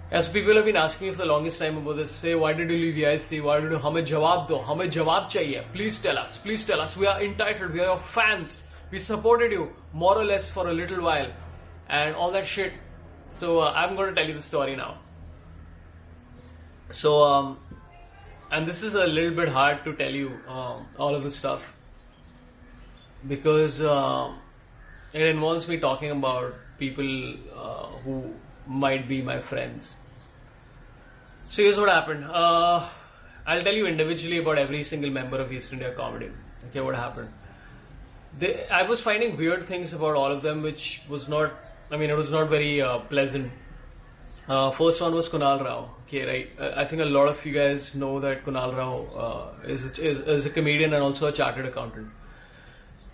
As people have been asking me for the longest time about this, say, why did you leave EIC? Why did you? हमें जवाब दो, हमें जवाब चाहिए. Please tell us. Please tell us. We are entitled. We are your fans. We supported you more or less for a little while, and all that shit. So I'm going to tell you the story now. So and this is a little bit hard to tell you all of this stuff because it involves me talking about people who might be my friends. So here's what happened. I'll tell you individually about every single member of East India Comedy. Okay, what happened? I was finding weird things about all of them, which was not. I mean, it was not very pleasant. First one was Kunal Rao. Okay, right. I think a lot of you guys know that Kunal Rao is a comedian and also a chartered accountant.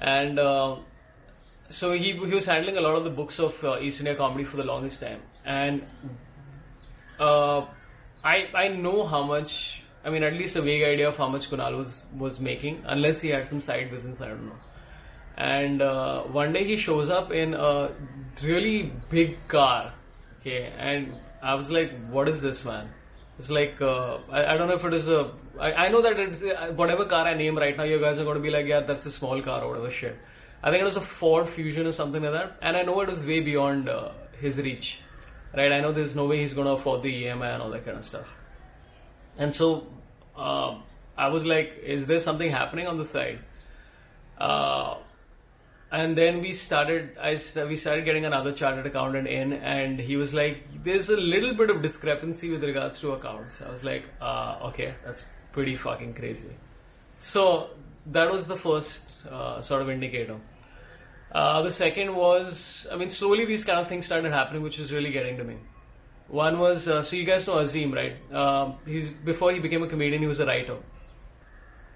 And so he was handling a lot of the books of East India Comedy for the longest time. And I know how much. I mean, at least a vague idea of how much Kunal was making, unless he had some side business. I don't know. And one day he shows up in a really big car. Okay, and I was like, what is this, man? It's like, I don't know if it is a... I know that it's whatever car I name right now, you guys are going to be like, yeah, that's a small car or whatever shit. I think it was a Ford Fusion or something like that. And I know it was way beyond his reach. Right? I know there's no way he's going to afford the EMI and all that kind of stuff. And so, I was like, is there something happening on the side? And then we started getting another chartered accountant in, and he was like, there's a little bit of discrepancy with regards to accounts. I was like, okay, that's pretty fucking crazy. So that was the first sort of indicator. The second was, I mean, slowly these kind of things started happening, which was really getting to me. One was, so you guys know Azim, right? Before he became a comedian, he was a writer.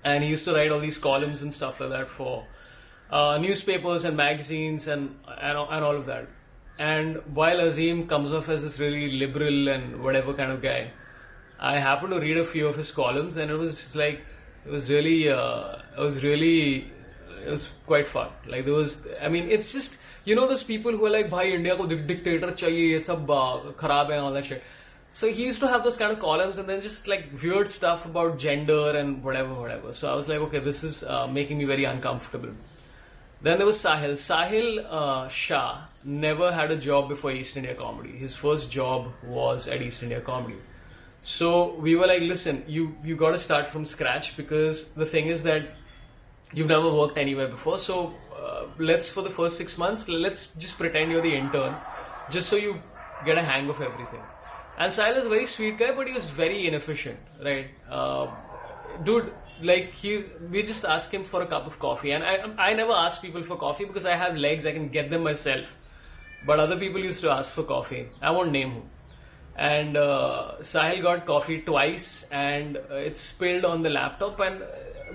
And he used to write all these columns and stuff like that for newspapers and magazines and all of that. And while Azim comes off as this really liberal and whatever kind of guy, I happened to read a few of his columns, and it was quite fun. Like there was, I mean, it's just, you know, those people who are like, "Bhai, India ko dictator chahiye, ye sab kharab hai," and all that shit. So he used to have those kind of columns, and then just like weird stuff about gender and whatever. So I was like, okay, this is making me very uncomfortable. Then there was Sahil. Sahil Shah never had a job before East India Comedy. His first job was at East India Comedy. So we were like, listen, you got to start from scratch, because the thing is that you've never worked anywhere before. So let's, for the first 6 months, let's just pretend you're the intern, just so you get a hang of everything. And Sahil is a very sweet guy, but he was very inefficient, right? Dude, like we just asked him for a cup of coffee, and I never ask people for coffee because I have legs, I can get them myself. But other people used to ask for coffee. I won't name who. And Sahil got coffee twice, and it spilled on the laptop and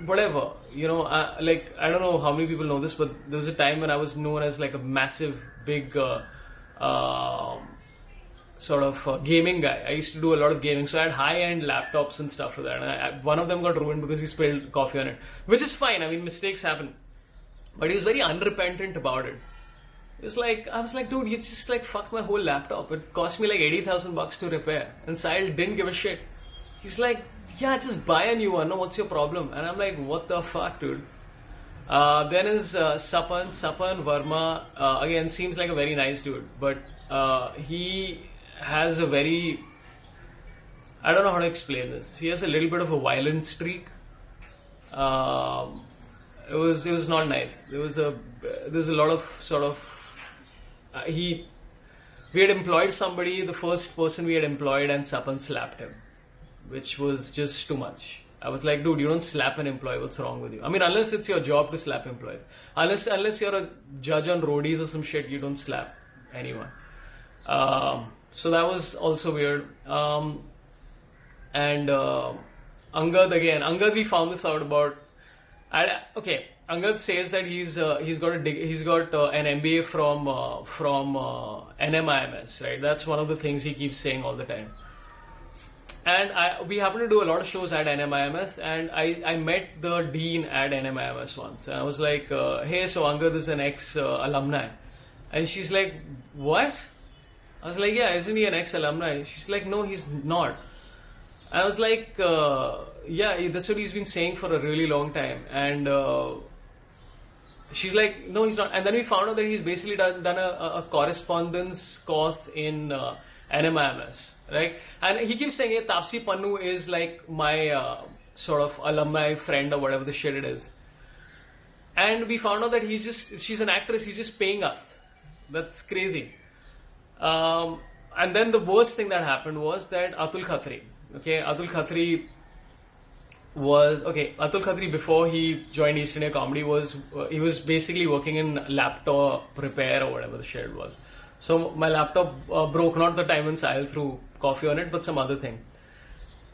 whatever. You know, like I don't know how many people know this, but there was a time when I was known as like a massive, big sort of gaming guy. I used to do a lot of gaming, so I had high-end laptops and stuff like that. And one of them got ruined because he spilled coffee on it, which is fine. I mean, mistakes happen, but he was very unrepentant about it. It was like, I was like, dude, you just like fucked my whole laptop. It cost me like $80,000 to repair, and Sahil didn't give a shit. He's like, yeah, just buy a new one. No, what's your problem? And I'm like, what the fuck, dude? Then is Sapan Verma. Again, seems like a very nice dude, but he has a very, I don't know how to explain this. He has a little bit of a violent streak. It was not nice. There was a lot of sort of we had employed somebody, the first person we had employed, and Sapan slapped him, which was just too much. I was like, dude, you don't slap an employee. What's wrong with you? I mean, unless it's your job to slap employees. Unless you're a judge on roadies or some shit, you don't slap anyone. So that was also weird. And Angad again. Angad, we found this out about. Okay, Angad says that he's got an MBA from NMIMS, right? That's one of the things he keeps saying all the time. And we happen to do a lot of shows at NMIMS, and I met the dean at NMIMS once, and I was like, hey, so Angad is an ex-alumni. And she's like, what? I was like, yeah, isn't he an ex-alumni? She's like, no, he's not. I was like, yeah, that's what he's been saying for a really long time. And she's like, no, he's not. And then we found out that he's basically done a correspondence course in NMIMS, right? And he keeps saying, hey, Tapsi Pannu is like my sort of alumni friend or whatever the shit it is. And we found out that she's an actress, he's just paying us. That's crazy. And then the worst thing that happened was that Atul Khatri, Atul Khatri before he joined East India Comedy he was basically working in laptop repair or whatever the shit it was. So my laptop broke, not the time when Sahil threw coffee on it, but some other thing.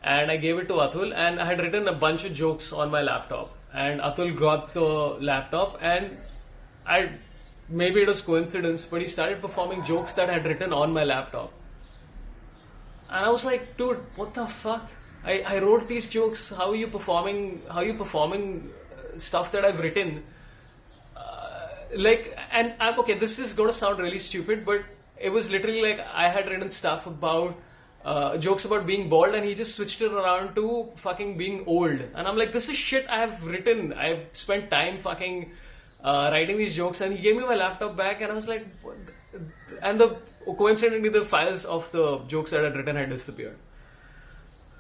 And I gave it to Atul, and I had written a bunch of jokes on my laptop. And Atul got the laptop, and maybe it was coincidence, but he started performing jokes that I had written on my laptop. And I was like, dude, what the fuck? I wrote these jokes. How are you performing stuff that I've written? Okay, this is going to sound really stupid, but it was literally like I had written stuff about jokes about being bald, and he just switched it around to fucking being old. And I'm like, this is shit I have written. I've spent time fucking writing these jokes, and he gave me my laptop back, and I was like, what? And coincidentally the files of the jokes that I had written had disappeared.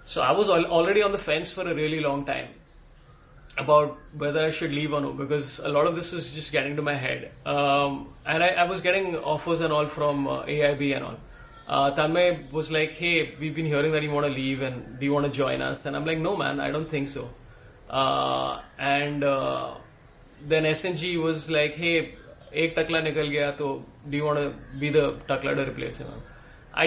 So I was already on the fence for a really long time about whether I should leave or no, because a lot of this was just getting to my head. And I was getting offers and all from AIB and all. Tanmay was like, hey, we've been hearing that you want to leave, and do you want to join us? And I'm like, no man, I don't think so. Then SNG was like, hey, ek takla nikal gaya, so do you want to be the takla to replace him? I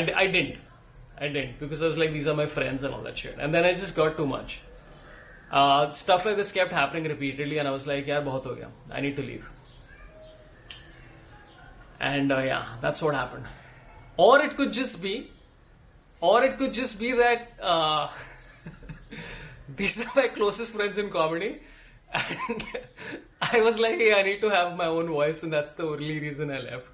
didn't, because I was like, these are my friends and all that shit. And then I just got too much. Stuff like this kept happening repeatedly, and I was like, yaar, bahut ho gaya. I need to leave. And yeah, that's what happened. Or it could just be that these are my closest friends in comedy, and I was like, hey, I need to have my own voice, and that's the only reason I left.